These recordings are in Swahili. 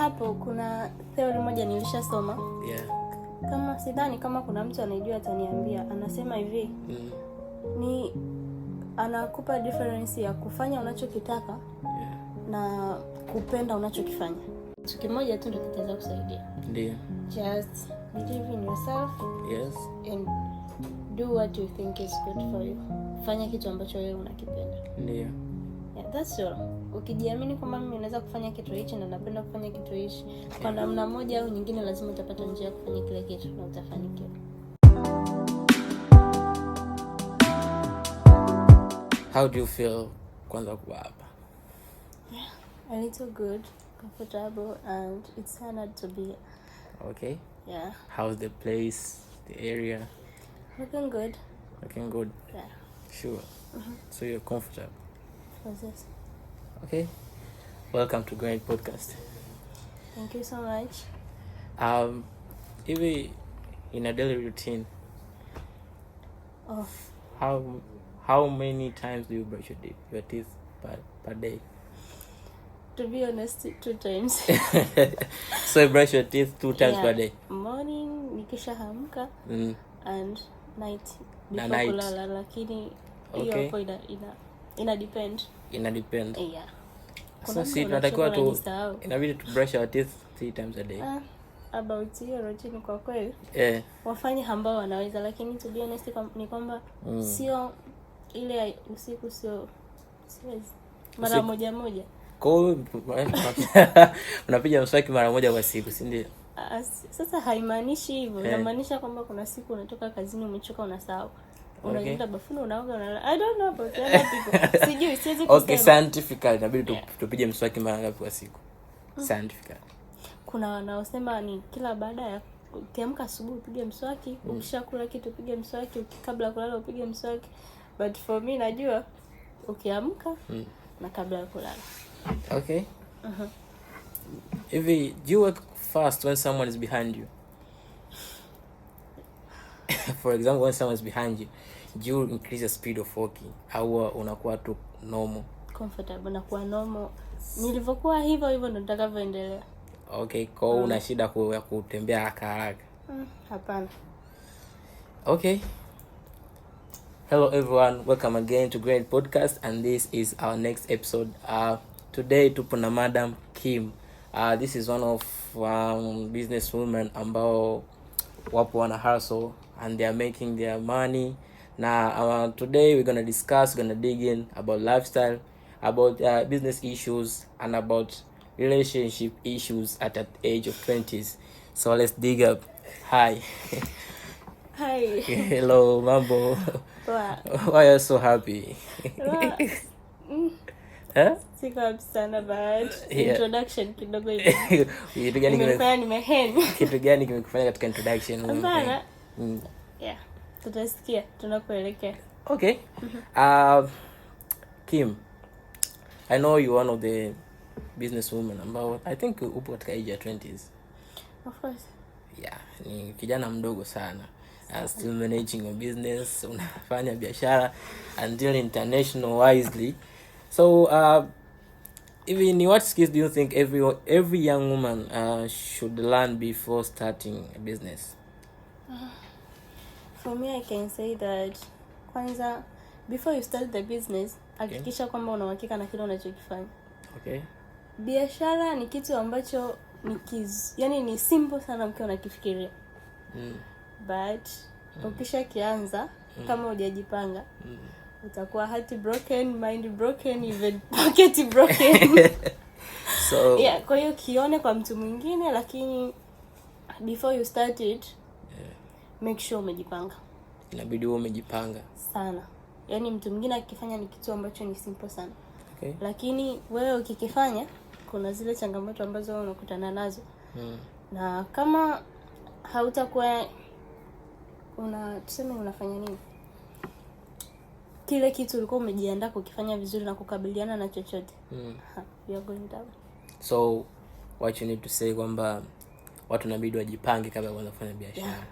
hapo kuna theory moja nilishasoma. Yeah. Kama sidhani kama kuna mtu anajua ataniambia. Anasema hivi. Ni anakupa difference ya kufanya unachokitaka na kupenda unachokifanya. Kitu kimoja tu ndio kitaweza kusaidia. Ndio. Just believe in yourself. Yes. And do what you think is good for you. Fanya kitu ambacho wewe unakipenda. Ndio. Yeah, that's all. Ukijiamini kwamba mimi naweza kufanya kitu hichi na napenda kufanya kitu hichi, kwa namna moja au nyingine lazima utapata njia ya kufanya kile kitu na utafanikiwa. How do you feel kwanza kuwa hapa? Yeah, a little good, comfortable, and it's honored to be. Okay. Yeah. How's the place, the area? Looking good. Looking good. Yeah. Sure. So you're comfortable. Yes. Okay. Welcome to Great Podcast. Thank you so much. Even in a daily routine, how many times do you brush your teeth per day? To be honest, 2 times. So you brush your teeth 2 times per day? Morning nikishaamka and night before kulala, lakini hiyo hapo ina depend. Yeah. So si tunatakiwa tu inabidi to brush our teeth 3 times a day. About hiyo routine kwa kweli. Wafanye ambao wanaweza, lakini to be honest ni kwamba sio ile usiku, sio mara moja. Kwa unapiga mswaki mara moja kwa siku, si ndio? Sasa haimaanishi hivyo. Inamaanisha kwamba kuna siku unatoka kazini umechoka, unasahau. Unaenda bafuni unaoga, I don't know about other people. Sijui, siwezi kusema. Okay, scientifically inabidi tupige mswaki mara ngapi kwa siku? Scientifically. Kuna wanaosema ni kila baada ya ukiamka asubuhi upige mswaki, ukishakula kitu upige mswaki, kabla ya kulala upige mswaki. But for me najua ukiamka na kabla ya kulala. Okay. If you work fast when someone is behind you. For example, when someone is behind you, do you increase the speed of walking au unakuwa tu normal? Comfortable, nakuwa normal. Nilivyokuwa hivyo ndo nitakavyoendelea. Okay, kwa una shida ya kutembea haraka? Hapana. Okay. Hello everyone, welcome again to Great Podcast, and this is our next episode. Today tupo na Madam Kim. This is one of businesswomen ambao wapo wana hustle and they are making their money. Now today we're gonna dig in about lifestyle, about business issues, and about relationship issues at the age of 20s. So let's dig up. Hi. Hi. Hello, mambo. Why are you so happy? Siko sana bad. Introduction kidogo hivi. Kitu gani kimekufanya katika introduction? Hapana. Yeah. Tutasikia tunapoelekea. Okay. Kim, I know you're one of the businesswomen ambao I think upo katika age ya 20s. Of course. Yeah, ni kijana mdogo sana. Still managing your business, unafanya biashara until international wisely. So even what skills do you think every young woman should learn before starting a business? For me, I can say that kwanza, before you start the business, hakikisha kwamba una uhakika na kile unachokifanya. Okay. Biashara ni kitu ambacho ni simple sana mkiwa unakifikiria. But ukishakianza kama hujajipanga, utakuwa heart broken, mind broken, even pocket broken. So yeah, kwa hiyo kione kwa mtu mwingine, lakini before you start it, make sure umejipanga. Inabidi uwe umejipanga sana. Yaani mtu mwingine akifanya ni kitu ambacho ni simple sana. Okay. Lakini wewe ukikifanya kuna zile changamoto ambazo unakutana nazo. Na kama hautakuwa tuseme unafanya nini? Kile kitu ulikuwa umejiandaa kukifanya vizuri na kukabiliana na chochote. You are going down. So what you need to say kwamba watu inabidi wajipange kabla ya kufanya biashara. Yeah.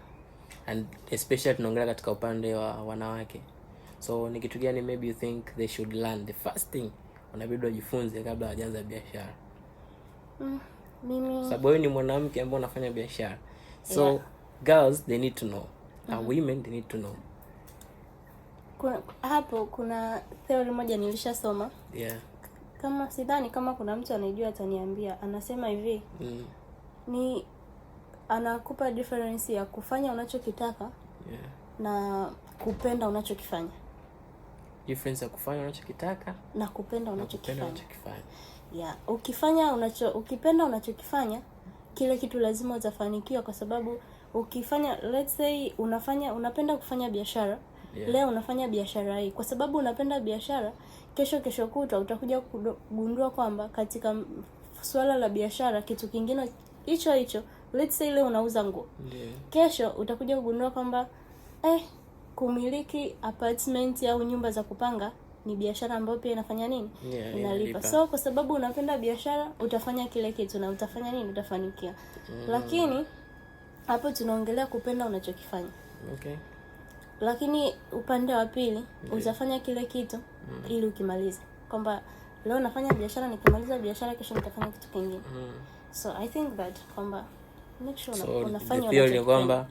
And especially tunaongelea katika upande wa wanawake. So ni kitu gani maybe you think they should learn, the first thing wanabidi wajifunze kabla hawajaanza biashara? Mimi sababu wewe ni mwanamke ambaye unafanya biashara. So girls they need to know. Women they need to know. Kuna theory moja nilishasoma. Kama sidhani kama kuna mtu anajua ataniambia. Anasema hivi. Ni anakupa difference ya kufanya unachokitaka na kupenda unachokifanya. Difference ya kufanya unachokitaka na kupenda unachokifanya. Ukipenda unachokifanya, kile kitu lazima utafanikiwa, kwa sababu ukifanya, let's say unapenda kufanya biashara. Leo unafanya biashara hii kwa sababu unapenda biashara. Kesho kutwa utakuja kugundua kwamba katika swala la biashara kitu kingine hicho, let's say leo unauza nguo. Kesho utakuja kugundua kwamba kumiliki apartment au nyumba za kupanga ni biashara ambayo pia inafanya nini? Inalipa. So kwa sababu unapenda biashara, utafanya kile kitu na utafanya nini? Utafanikiwa. Lakini hapo tunaongelea kupenda unachokifanya. Lakini upande wa pili, utafanya kile kitu ili ukimaliza. Kwamba leo nafanya biashara, nikimaliza biashara kesho nitafanya kitu kingine. So I think that kwamba make sure unafanya unachokipenda.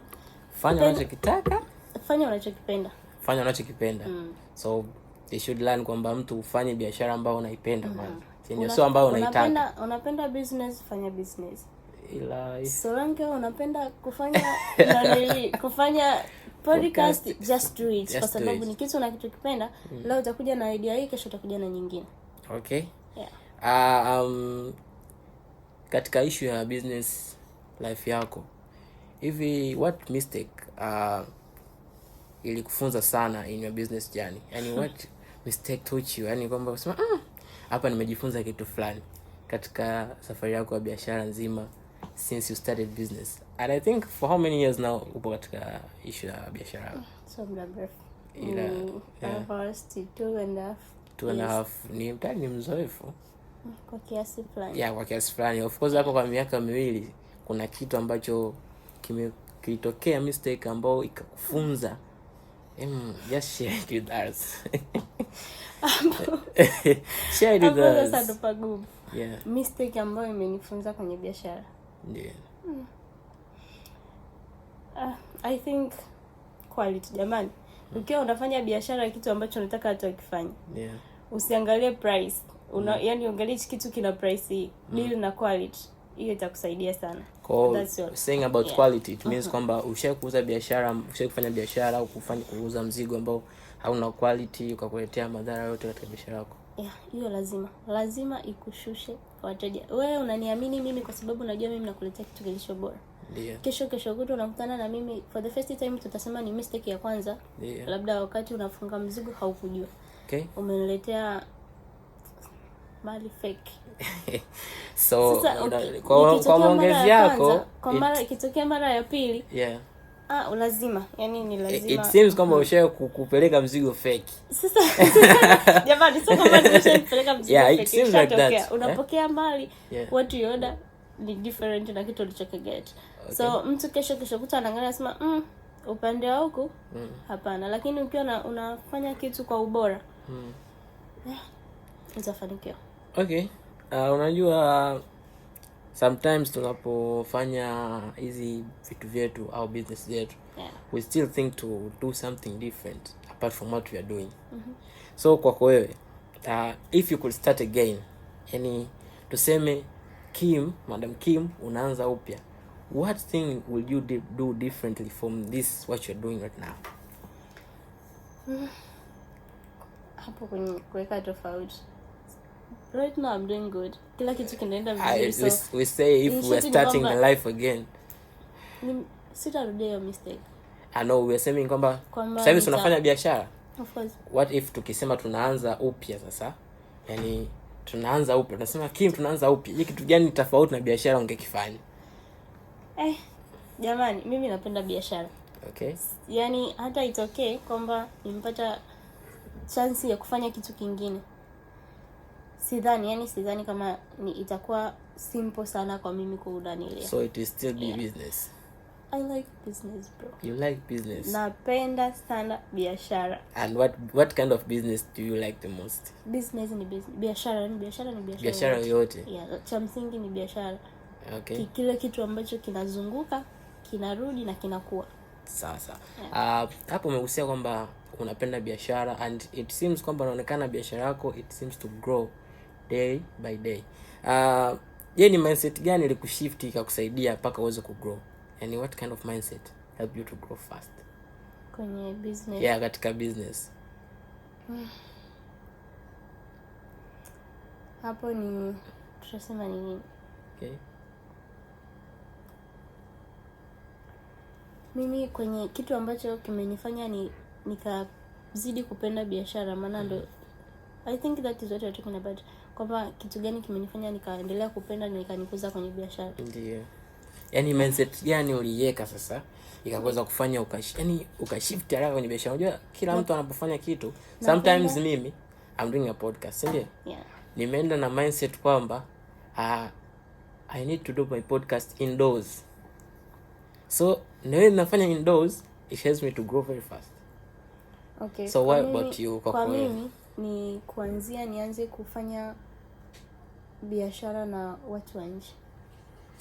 Fanya unachokitaka, fanya unachokipenda. Fanya unachokipenda. So they should learn kwamba mtu ufanye biashara ambayo unaipenda kwanza. Sio ambayo unaitaka. Unapenda business, fanya business. Ila so ranke unapenda kufanya kufanya podcast, just do it. Kwa sababu ni kitu unachokipenda. Leo utakuja na idea hii, kesho utakuja na nyingine. Katika issue ya business life yako, hivi what mistake ilikufunza sana in your business journey? Yani what mistake taught you? Yani kwamba unasema hapa nimejifunza kitu fulani katika safari yako ya biashara nzima since you started business. And I think for how many years now upo katika issue ya biashara? So mrefu. First 2.5. Ni mzoefu kwa kiasi fulani. Kwa kiasi fulani. Of course hapo kwa miaka 2 kuna kitu ambacho kilitokea mistake ambao ikakufunza. Just share it with us. Share it with us. Sasa pagumu. Mistake ambayo imenifunza kwenye biashara. I think quality, jamani. Ukiwa unafanya biashara kitu ambacho unataka watu wakifanye. Usiangalie price. Yani uangalie kitu kina price hii, deal na quality. Hiyo itakusaidia sana. Saying about quality, it means kwamba ushakuuza biashara, ushakufanya biashara au kuuza mzigo ambao hauna quality ukakuletea madhara yote katika biashara yako. Hiyo lazima ikushushe wateja. Wewe unaniamini mimi kwa sababu unajua mimi nakuletea kitu kilicho bora. Kesho kutu unakutana na mimi for the first time, tutasema ni mistake ya kwanza. Labda wakati unafunga mzigo haukujua. Umeniletea mali fake. So kwa maongezi yako ikitokea mara ya pili, lazima, yani ni lazima. It seems kama ushaye kupeleka mzigo fake. Sasa jamani, sio kama nimeshapeleka mzigo fake. It seems like that. Unapokea mali, what you order ni different na kitu ulichokiget. So mtu kesho kuta anaangalia anasema upande wa huku hapana, lakini ukiwa unafanya kitu kwa ubora utafanikiwa. Unajua sometimes tunapofanya hizi vitu vyetu au business yetu, we still think to do something different apart from what we are doing. So kwako wewe, if you could start again, yani tuseme Madam Kim unaanza upya, what thing will you do differently from this what you're doing right now? Hapo kwenye kuweka tofauti. Right now I'm doing good. Kila kitu kinaenda vizuri. We say if we are starting the life again, sitarudia hiyo mistake. I know we are saying kwamba sasa hivi tunafanya biashara. Of course. What if tukisema tunaanza upya sasa? Yani tunaanza upya. Tunasema Kim tunaanza upya. Hiki kitu gani tofauti na biashara ungekifanya? Jamani, mimi napenda biashara. Yani hata itokee kwamba nimpata chance ya kufanya kitu kingine, sidhani kama itakuwa simple sana kwa mimi kuudanilia. So it is still be business. I like business, bro. You like business? Napenda sana biashara. And what kind of business do you like the most? Business ni business. Biashara ni biashara. Biashara yote. Cha msingi ni biashara. Okay. Kile kitu ambacho kinazunguka, kinarudi na kinakuwa. Sasa. Yeah. Hapo umegusia kwamba unapenda biashara and it seems kwamba unaonekana biashara yako it seems to grow day by day. Je, ni mindset gani ilikushift ikakusaidia mpaka uweze kugrow? Yani what kind of mindset help you to grow fast kwenye business? Yeah, katika business. Hapo ni tutasema ni nini? Okay. Mimi kwenye kitu ambacho kimenifanya nikazidi kupenda biashara, maana ndo I think that is what you're talking about. Kwamba kitu gani kimenifanya nikaendelea kupenda na nikanikuza kwenye biashara. Ndio. Yaani mindset gani uliweka sasa ikaweza kufanya ukashift haraka kwenye biashara? Unajua kila mtu anapofanya kitu, sometimes mimi I'm doing a podcast, ndio? Yeah. Nimeenda na mindset kwamba I need to do my podcast indoors. So when nafanya indoors, it helps me to grow very fast. Okay. So what about you? Kwa mimi ni kuanzia nianze kufanya biashara na watu wa nje.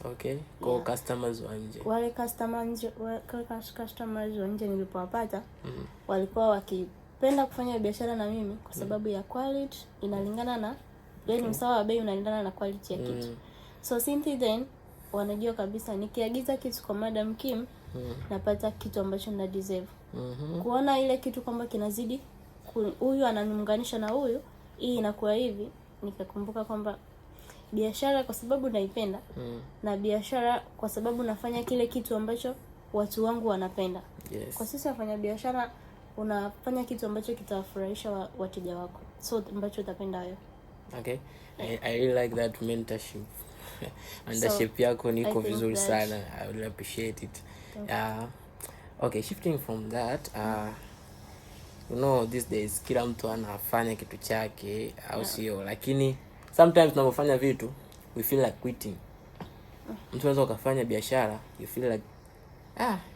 Okay. Kwa customers wa nje. Wale customers wa nje nilipowapata, walikuwa wakipenda kufanya biashara na mimi kwa sababu ya quality inalingana na yaani msawa wa bei unalingana na quality ya kitu. So since then wanajua kabisa nikiagiza kitu kwa Madam Kim napata kitu ambacho na deserve. Kuona ile kitu kwamba kinazidi huyu ananiunganisha na huyu, hii inakuwa hivi, nikakumbuka kwamba biashara kwa sababu naipenda na biashara kwa sababu nafanya kile kitu ambacho watu wangu wanapenda. Yes. Kwa sisi wafanya biashara unafanya kitu ambacho kitawafurahisha wateja wako, so ambacho utapenda wewe. Okay. I really like that mentorship. Mentorship yako niko vizuri sana. I would appreciate it. Okay, shifting from that, these days kila mtu anafanya kitu chake au sio, lakini sometimes tunapofanya vitu we feel like quitting. Mtu anaweza ukafanya biashara you feel like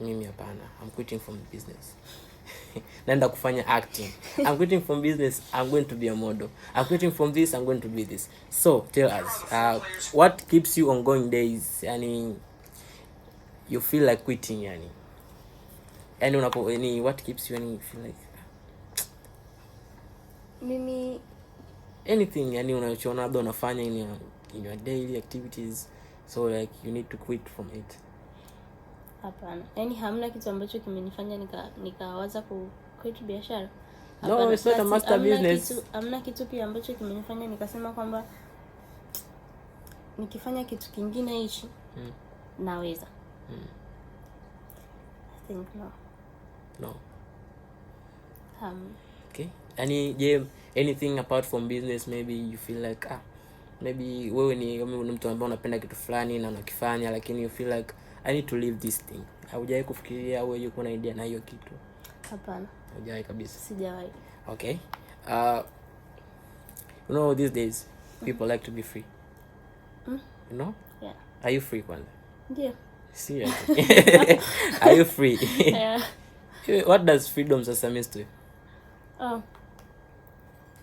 mimi hapana, I'm quitting from the business. Naenda kufanya acting. I'm quitting from business, I'm going to be a model. I'm quitting from this, I'm going to be this. So tell us, what keeps you on going days? Yani you feel like quitting, yani what keeps you you feel like mimi anything unachoona labda unafanya in your daily activities, so like you need to quit from it? Hapana. Hamna kitu ambacho kimenifanya nikawaza ku quit biashara. No, it's not a master business. Hamna kitu pia ambacho kimenifanya nikasema kwamba nikifanya kitu kingine hichi naweza. I think no. Okay. Anything apart from business, maybe you feel like maybe wewe ni mtu ambaye unapenda kitu fulani na unakifanya lakini you feel like I need to leave this thing. Haujawahi kufikiria au yuko na idea na hiyo kitu? Hapana. Haujawahi kabisa? Sijawahi. Okay. These days people like to be free. Yeah. Are you free kwanza? Ndio. Seriously? Are you free? Yeah. What does freedom sasa mean to you?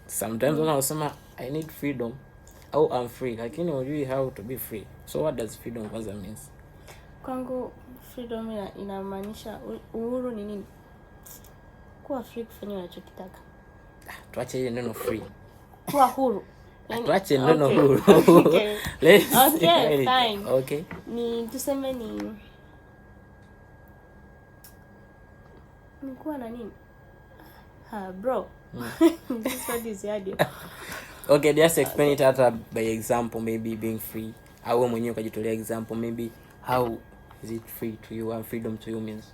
Sometimes when I say I need freedom, I'm free, lakini hujui how to be free. So what does freedom kwanza means? Kwangu freedom inamaanisha uhuru ni nini? Kuwa free kufanya unachokitaka. Tuache ile neno free. Kuwa huru. Tuache neno huru. Okay. Okay, fine. Okay. Ni tuseme ni kuwa na nini? Bro. This one is hard. Okay, just explain it out by example, maybe being free. Au mwenyewe ukajitolea example, maybe how is it free to you and freedom to you means?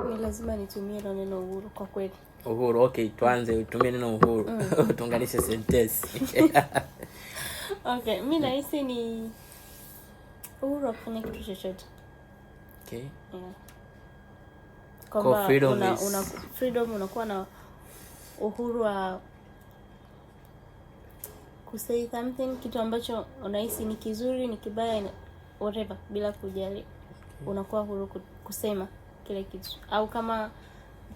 Ni lazima nitumie neno uhuru kwa kweli. Uhuru, okay, tuanze utumie neno uhuru. Tuunganishe sentence. Okay, mimi nahisi ni uhuru wa kufanya kitu chochote. Okay. Yeah. Kwamba freedom unakuwa na uhuru wa kusay something, kitu ambacho unahisi ni kizuri, ni kibaya, whatever, bila kujali. Unakuwa huru kusema kile kitu. Au kama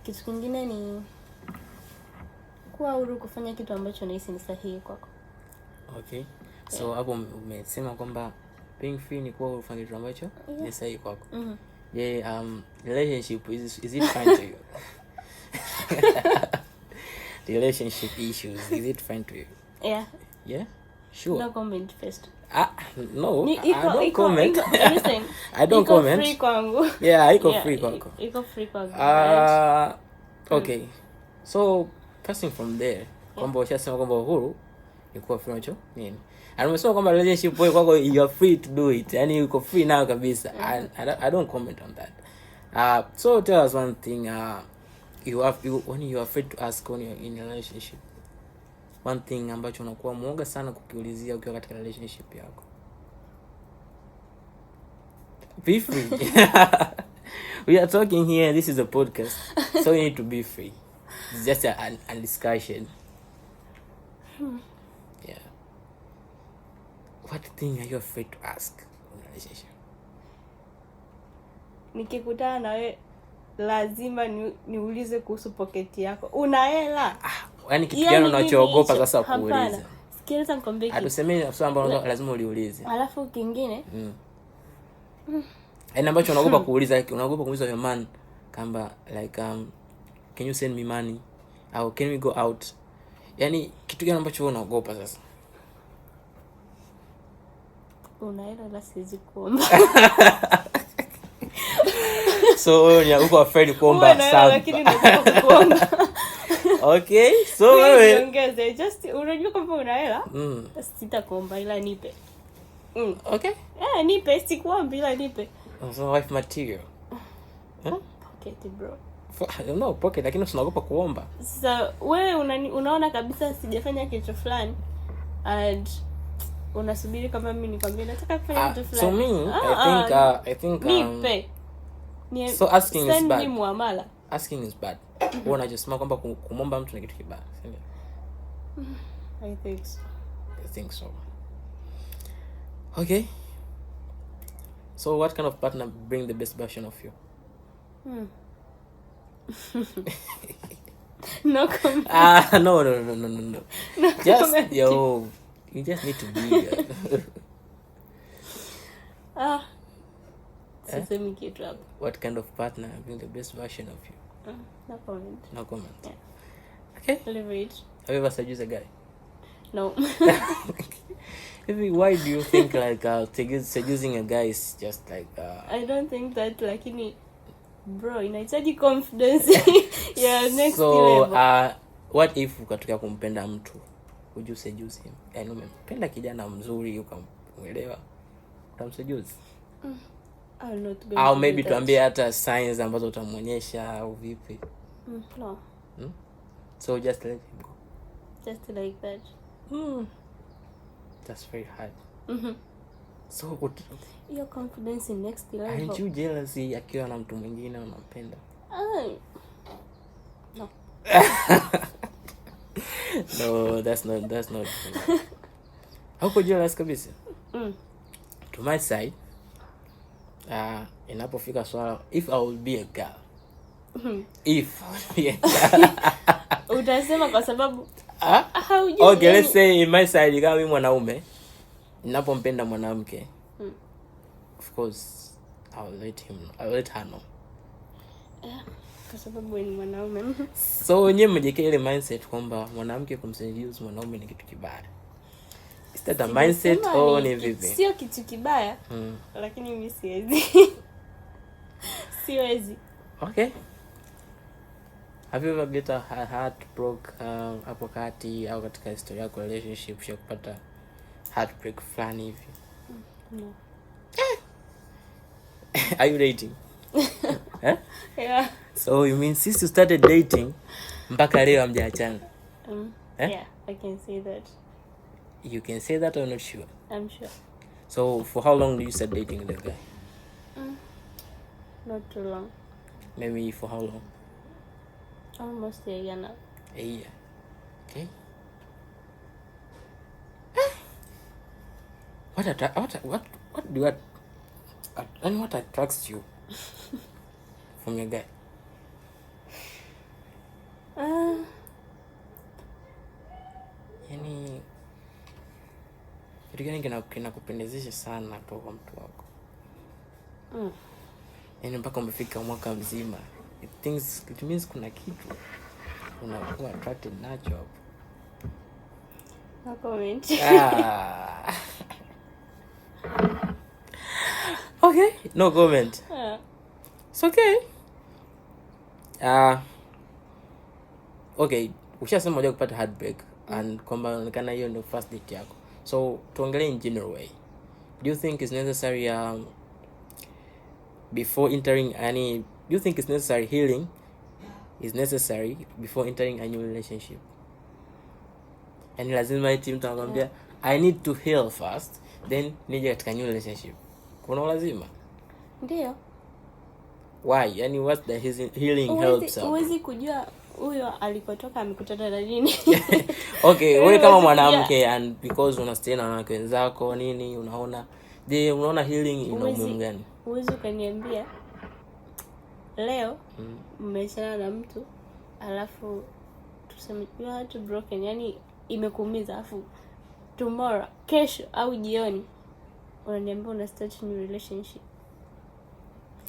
kitu kingine ni kuwa huru kufanya kitu ambacho unahisi ni sahihi kwako. Okay. So hapo umesema kwamba being free ni kuwa ufanye kitu ambacho ni sahihi kwako. Relationship is it fine to you? Relationship issues, is it fine to you? Yeah, sure. No comment first. No, I don't comment. Listen, I don't comment. Free kwangu. Yeah, iko free kwako. Iko free kwangu. Okay. So passing from there, kwamba ushasema kwamba uhuru ni kuwa free nacho nini? And umesema kwamba relationship wewe kwako you are free to do it. Yani uko free now kabisa. I don't comment on that. So tell us one thing, when you are afraid to ask when you're in a relationship. One thing ambacho unakuwa muoga sana kukiulizia ukiwa katika relationship yako. Be free. We are talking here, this is a podcast. So you need to be free. It's just a discussion. Yeah. What thing are you afraid to ask in a relationship? Nikikutana na wewe lazima niulize kuhusu pocket yako. Una hela? Yaani kitu gani unachoogopa sasa kuuliza? Sikiliza nikwambie kitu. Hatusemei swali ambalo lazima uliulize. Alafu kingine yaani ambacho unaogopa kuuliza, unaogopa kuuliza your man kamba like can you send me money au can we go out? Yaani kitu gani ambacho unaogopa sasa? Una hela la siwezi kuomba. So uko afraid kuomba sana. Lakini nataka kuomba. Okay, so wewe ongeze just unajua kama una hela sitakuomba ila nipe. Okay. Nipe, sikuomba ila nipe. So wife material. Pocket bro. No, pocket lakini unaogopa kuomba. Sasa wewe unaona kabisa sijafanya kitu fulani and unasubiri kama mimi nikwambie nataka kufanya kitu fulani. So me, I think nipe. So asking is bad. Ni muamala. Asking is bad. Wewe unajisema kwamba kumomba mtu ni kitu kibaya, si ndio? I think so. Okay. So what kind of partner bring the best version of you? No comment. No. Just you just need to be sisemi kitu hapo. What kind of partner bring the best version of you? No comment. No comment. Yeah. Okay. Leave it. Have you ever seduced a guy? No. Why do you think like seducing a guy is just like I don't think that lakini bro inahitaji confidence. Yeah, next level. So what if ukatokea kumpenda mtu? Would you seduce him? Yaani umempenda kijana mzuri ukamuelewa. Utamseduce? Au maybe tuambie hata signs ambazo utamuonyesha au vipi? No. So just let him go. Just like that. That's very hard. So your confidence in next level. Aren't you jealousy akiwa na mtu mwingine unampenda? No. No, that's not. Hauko jealous kabisa? To my side, inapofika swala if I would be a girl. If I would be a girl. Utasema kwa sababu okay, let's say in my side kama mimi mwanaume ninapompenda mwanamke, of course I'll let her know. Kwa sababu ni mwanaume. So wenyewe mjekee ile mindset kwamba mwanamke kumseduce mwanaume ni kitu kibaya. Is that a mindset or ni vipi? Sio kitu kibaya, lakini mimi siwezi. Siwezi. Okay. Have you ever get a heartbreak hapo kati au katika historia yako relationship ya kupata heartbreak fulani hivi? No. Are you dating? Yeah. So you mean since you started dating mpaka leo hamjaachana? Yeah, I can say that. You can say that or not sure? I'm sure. So for how long do you start dating that guy? Not too long. Maybe for how long? Almost a year now. A year. Okay. What attracts you from your guy? Yani kitu gani kinakupendezesha sana kutoka kwa mtu wako? Yaani mpaka umefika mwaka mzima, it means kuna kitu unakuwa attracted nacho hapo. No comment. Okay, no comment. It's okay. Okay, ukishasema moja kupata heartbreak and kwamba inaonekana hiyo ndio first date yako. So tuongelee in general way. Do you think it's necessary before entering do you think it's necessary healing is necessary before entering a new relationship? And lazima eti mtu anakuambia I need to heal first then nije katika new relationship. Kuna lazima? Ndio. Why? Yani what the healing helps out? Uwezi kujua huyo alikotoka amekutana na nini. Okay, wewe kama mwanamke and because unastay na wanawake wenzako nini unaona healing ina umuhimu gani? Uwezi ukaniambia leo mmechana na mtu alafu tuseme you are too broken, yani imekuumiza, alafu tomorrow, kesho au jioni unaniambia una start new relationship.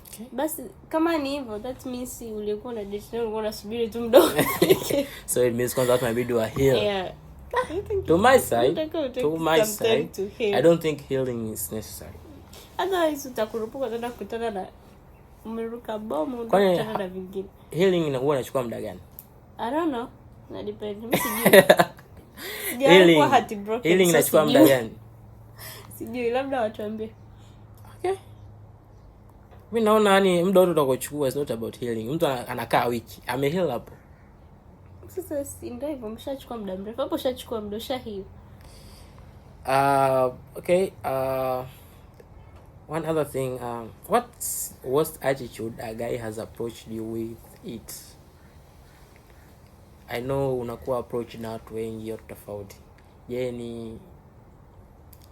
Okay. Basi kama ni hivyo that means ulikuwa na date na ulikuwa unasubiri tu mdomo. So it means kwanza tunabidi wa heal. Yeah. To my side, I don't think healing is necessary. Otherwise utakurupuka tena kukutana na umeruka bomu kukutana na vingine. Healing huwa inachukua muda gani? I don't know. Na depend. Mimi sijui. Healing inachukua muda gani? Sijui, labda watuambie. Okay. Mimi naona yani muda wote utakochukua is not about healing. Mtu anakaa wiki, ameheal hapo. Sasa si ndio hivyo, mshachukua muda mrefu. Hapo ushachukua muda hiyo. Okay. One other thing, what's worst attitude a guy has approached you with it? I know unakuwa approach na watu wengi tofauti. Je, ni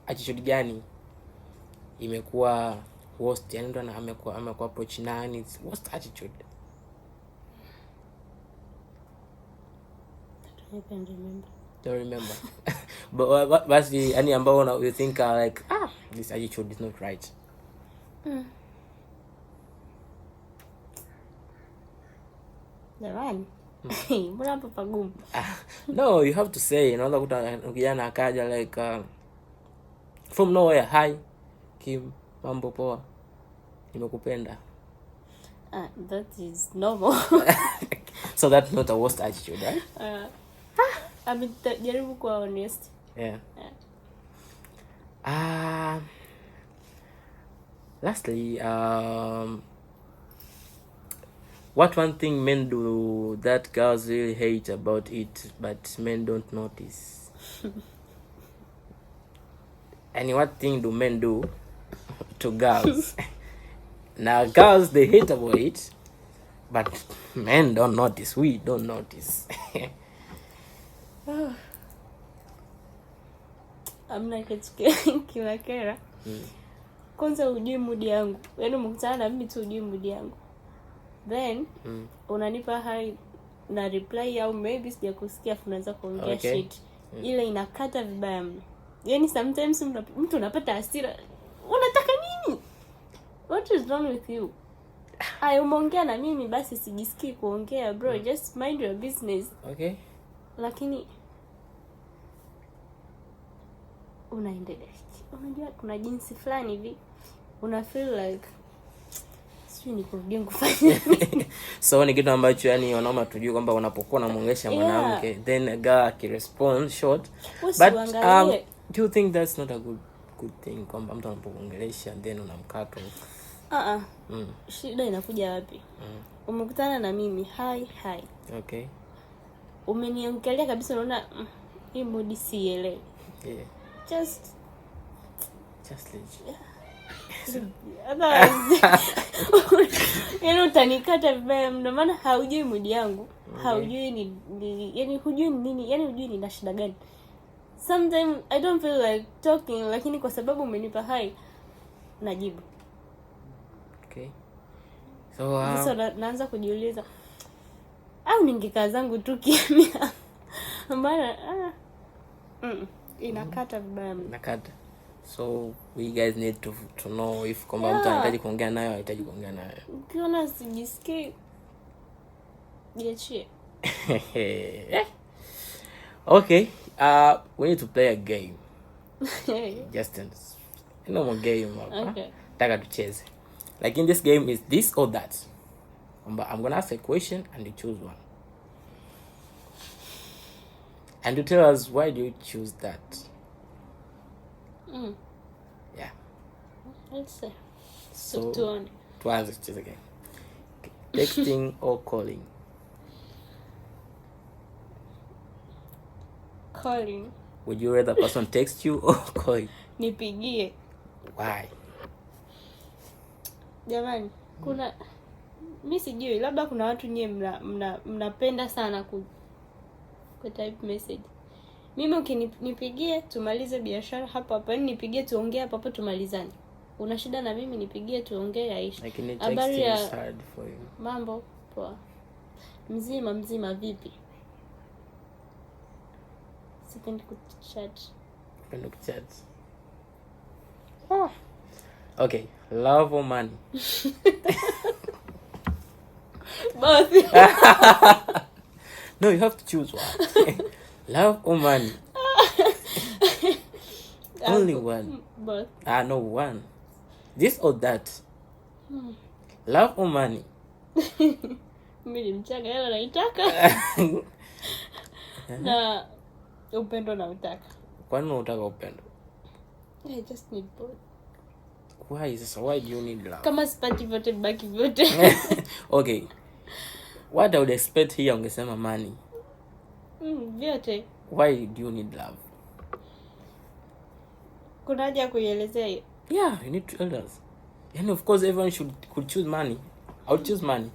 attitude gani imekuwa worst? Yani ndo amekuwa approach nani? Worst attitude? Don't remember. But yani ambao you think like this attitude is not right. Jamani. Mbona hapo pagumu? No, you have to say. Unaanza kuta kijana akaja like from nowhere, hi Kim, mambo poa, nimekupenda. That is normal. So that's not a worst attitude, right? Jaribu kuwa honest. Yeah. Lastly, what one thing men do that girls really hate about it, but men don't notice? And what thing do men do to girls? Now, girls, they hate about it, but men don't notice. We don't notice. Amna kitu kinakera. Kwanza hujui mood yangu. Yaani mkutana na mimi tu hujui mood yangu. Then unanipa hai na reply au maybe sijakusikia unaanza kuongea shit. Ile inakata vibaya mno. Yaani sometimes mtu unapata hasira. Unataka nini? What is wrong with you? Umeongea na mimi basi sijisikii kuongea bro. Just mind your business. Okay. Lakini unaendelea. Unajua kuna jinsi fulani hivi una feel like sio nikurudia kufanya. So ni kitu ambacho yani wanaume tujue kwamba unapokuwa unamuongelesha mwanamke then a guy can respond short. But do you think that's not a good thing kwamba mtu anapokuongelesha then unamkata? Shida inakuja wapi? Umekutana na mimi, hi. Okay. Umeniongelea kabisa, unaona hii mood sielewi. Yeah. Just leave. Yaani utanikata vibaya mno, maana haujui mood yangu. Haujui ni yani hujui nini, yani hujui nina shida gani. Sometimes I don't feel like talking, lakini kwa sababu umenipa hai najibu. Okay. So sasa naanza kujiuliza au ningekaa zangu tu kimya. Mbona inakata vibaya. Nakata. So we guys need to know if kwamba mtu anahitaji kuongea nayo, anahitaji kuongea nayo. Ukiona sijisikii jiachie. Okay, we need to play a game. Just a normal game. Okay. Taka tucheze. Like in this game is this or that. I'm gonna ask a question and you choose one. And you tell us why do you choose that. Yeah. Let's say. So to answer choose again. Okay. Texting or calling? Calling. Would you rather person text you or call you? Nipigie. Why? Jamani, kuna mimi sijui, labda kuna watu nyie mnapenda sana ku type message. Mimi ukinipigie tumalize biashara hapa hapa, nipigie tuongee hapa hapa tumalizane. Una shida na mimi nipigie tuongee Aisha. Habari ya hard for you. Mambo poa. Mzima vipi? Sipendi kuchat. Oh. Okay, love or money? Both. No, you have to choose one. Love or money? Only one. Both. No, one. This or that? Love or money? Mimi ni mchanga, hela naitaka. Na upendo na utaka. Kwa nini unataka upendo? I just need both. Why do you need love? Kama sipati vote baki vote. Okay. What I would expect here ungesema money. Vyote. Why do you need love? Kuna haja kuielezea hiyo? Yeah, you need to tell us. And of course everyone could choose money. I would choose money.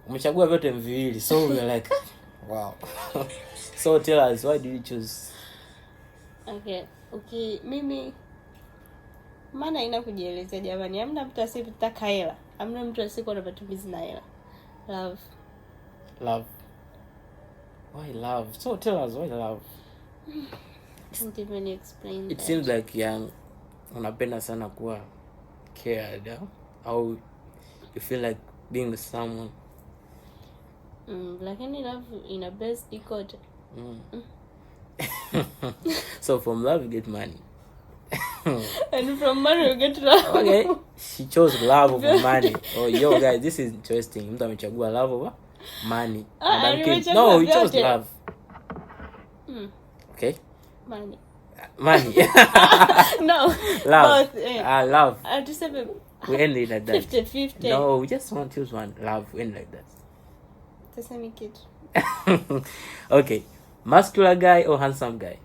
Umechagua vyote viwili, so we're like wow. So tell us, why do you choose? Okay, mimi maana haina kujielezea jamani. Hamna mtu asiyetaka hela. Hamna mtu asiyekuwa na matumizi na hela. Love. Why love? So tell us why love. Can't even explain. It seems like unapenda sana kuwa cared, au you feel like being with someone. Lakini love ina best ikote. So from love you get money. And from money you get love. Okay, she chose love over money. Oh, yo guys, this is interesting. Mtu amechagua love over money. No, you chose love. Okay. Money. No. Love. Both, yeah. Love. Just have we end it like that. 50-50. No, we just want to choose one. Love. We end like that. Sasa ni kitu. Okay. Muscular guy or handsome guy?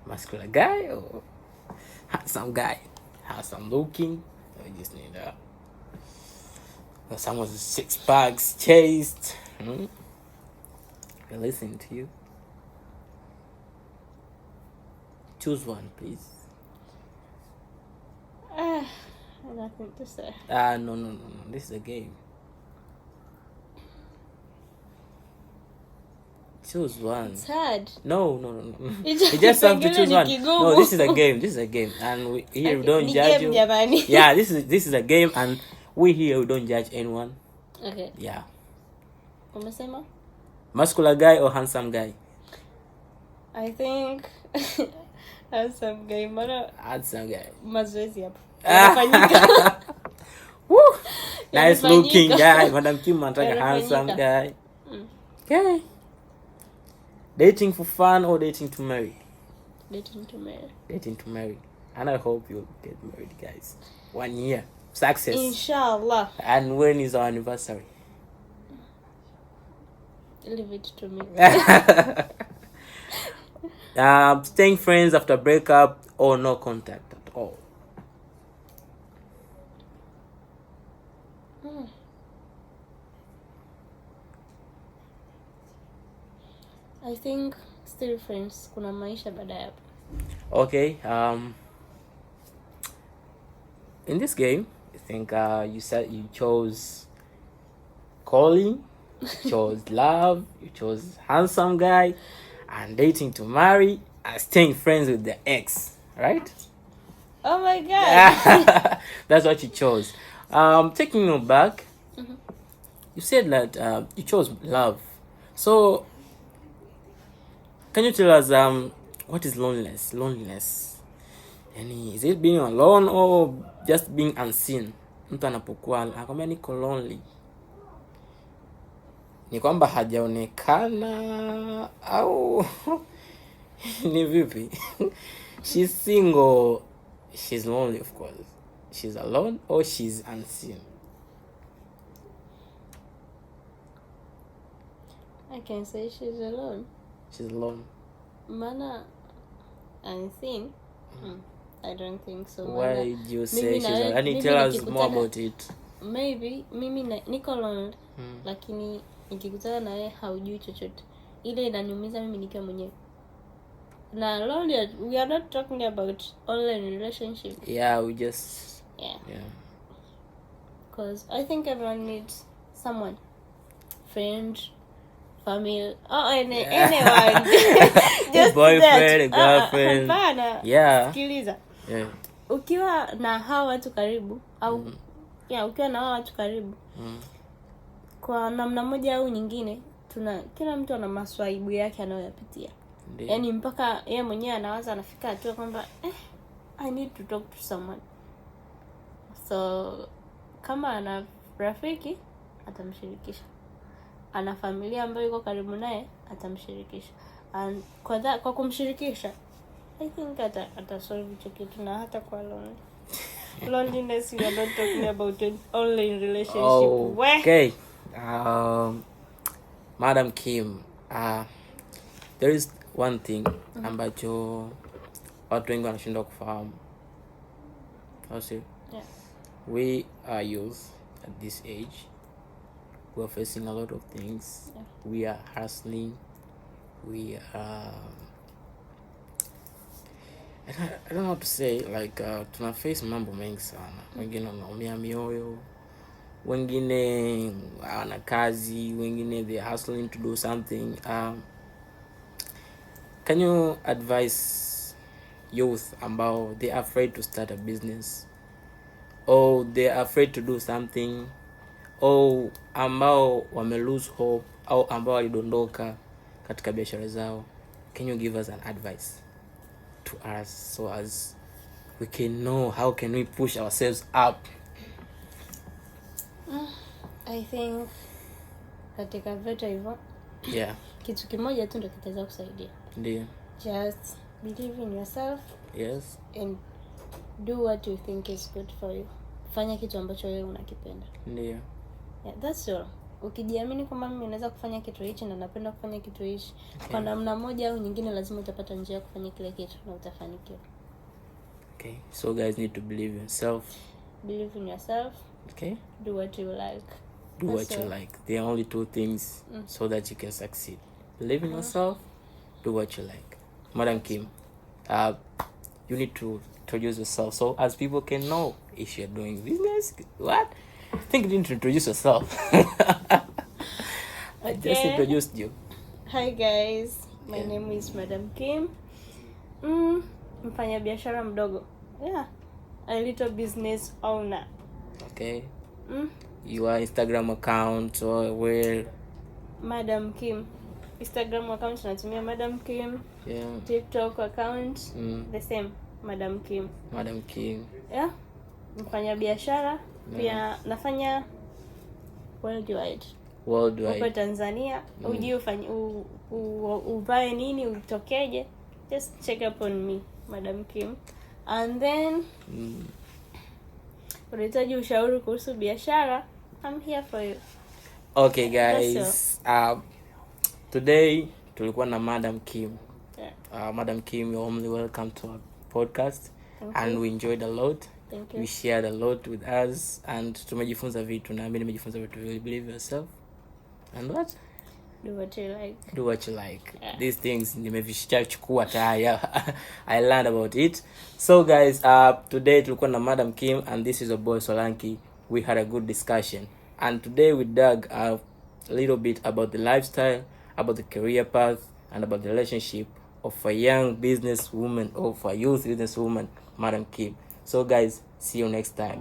Muscular guy or handsome guy? Handsome looking? We just need someone with 6 packs, chased. We're listening to you. Choose one, please. Nothing to say. No. This is a game. Choose one. It's hard. No. You just have to choose one. No, this is a game. And we don't judge you. Yeah, this is a game, and we here we don't judge anyone. Okay. Yeah. Umesema? Muscular guy or handsome guy? I think handsome guy. Handsome guy. Mazoezi hapo. Yanafanyika. Woo! Nice looking guy. Madam Kim anataka handsome guy. Okay. Dating for fun or dating to marry? Dating to marry. Dating to marry. And I hope you'll get married, guys. 1 year. Success. Inshallah. And when is our anniversary? Leave it to me. Staying friends after breakup or no contact at all? I think still friends. Kuna maisha baada ya hapo. Okay. in this game, I think you said you chose calling, you chose love, you chose handsome guy, and dating to marry, and staying friends with the ex, right? Oh my god. That's what you chose. Taking you back, you said that you chose love. So can you tell us what is loneliness? Yani, is it being alone or just being unseen? Mtu anapokuwa anakwambia niko lonely, ni kwamba hajaonekana au ni vipi? She's single, she's lonely, of course. She's alone or she's unseen? I can say she's alone. She's alone. Mana unseen? I don't think so. Why do you say she's alone? And you tell us more about it. Maybe mimi niko lonely, lakini nikikutana na wewe haujui chochote. Ile inaniumiza mimi nikiwa mwenyewe. Na lonely, we are not talking about online relationship. Yeah, we just yeah. Because I think everyone needs someone, friend, family, anyone. Just boyfriend, girlfriend. Yeah. Sikiliza. Yeah. Ukiwa na hawa watu karibu au ukiwa na hawa watu karibu, kwa namna moja au nyingine, kila mtu ana maswaibu yake anayoyapitia. Yaani mpaka yeye mwenyewe anawaza, anafika hatua kwamba I need to talk to someone. So kama ana rafiki atamshirikisha, ana familia ambayo iko karibu naye atamshirikisha, and kwa kumshirikisha I think ata-solve hicho kitu. Na hata kwa loneliness, we are not talking about an online relationship. Okay. Madam Kim, there is one thing ambacho watu wengi wanashindwa kufahamu. Yeah. We are youth at this age. We are facing a lot of things. Yeah. We are hustling. We are I don't know what to say, like tuna face mambo mengi sana. Wengine wanaumia mioyo, wengine hawana kazi, wengine they hustling to do something. Can you advise youth ambao they are afraid to start a business, or they are afraid to do something, or ambao wame lose hope, au ambao walidondoka katika biashara zao? Can you give us an advice to us so as we can know how can we push ourselves up? I think katika vita hivyo, kitu kimoja tu ndio kitaweza kusaidia. Ndio. Just believe in yourself. Yes. And do what you think is good for you. Fanya kitu ambacho wewe unakipenda. Ndio. Yeah, that's all. Ukijiamini kwamba mimi naweza kufanya kitu hichi na napenda kufanya kitu hichi, kwa namna moja au nyingine lazima utapata njia ya kufanya kile kitu na utafanikiwa. Okay. So guys need to believe in yourself. Believe in yourself. Okay. Do what you like. Do what you like. There are only two things so that you can succeed. Believe in yourself. Do what you like. Madam Kim, you need to introduce yourself so as people can know if you're doing business. What? I think you need to introduce yourself. I just introduced you. Hi guys, my name is Madam Kim. Mfanya biashara mdogo. Yeah, a little business owner. Okay. Your Instagram account or where? Madam Kim. Instagram account natumia Madam Kim. Yeah. TikTok account the same, Madam Kim. Madam Kim. Yeah. Mfanya biashara pia nafanya worldwide. Uko Tanzania, uje ufanye uvae nini, utokeje, just check up on me, Madam Kim. And then unahitaji ushauri kuhusu biashara, I'm here for you. Okay guys, today tulikuwa na Madam Kim. Madam Kim, you're only welcome to our podcast. And we enjoyed a lot. Thank you. We shared a lot with us and tumejifunza vitu, na mimi nimejifunza vitu. Believe yourself. And what? Do what you like. Do what you like. Yeah. These things nimevishachukua tayari. I learned about it. So guys, today tulikuwa na Madam Kim and this is your boy Solanki. We had a good discussion. And today we dug a little bit about the lifestyle, about the career path, and about the relationship of a young businesswoman or for a youth businesswoman, Madam Kim. So guys, see you next time.